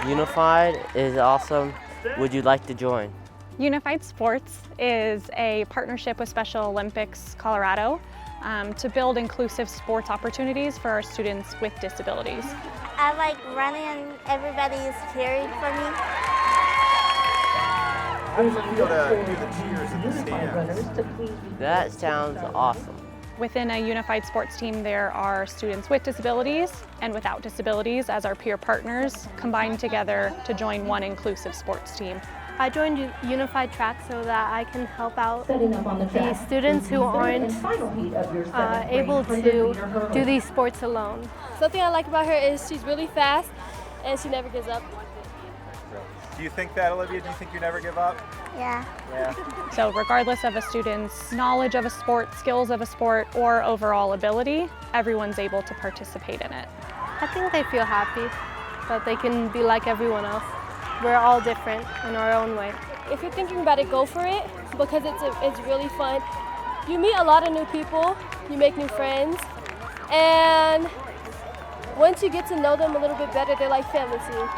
Unified is awesome. Would you like to join? Unified Sports is a partnership with Special Olympics Colorado to build inclusive sports opportunities for our students with disabilities. I like running and everybody is cheering for me. How does it feel to do the cheers in the stands? That sounds awesome. Within a unified sports team, there are students with disabilities and without disabilities as our peer partners combined together to join one inclusive sports team. I joined Unified Track so that I can help out the students who aren't able to do these sports alone. Something I like about her is she's really fast and she never gives up. Do you think that, Olivia? Do you think you never give up? Yeah. Yeah. So regardless of a student's knowledge of a sport, skills of a sport, or overall ability, everyone's able to participate in it. I think they feel happy that they can be like everyone else. We're all different in our own way. If you're thinking about it, go for it because it's really fun. You meet a lot of new people, you make new friends, and once you get to know them a little bit better, they're like family to you.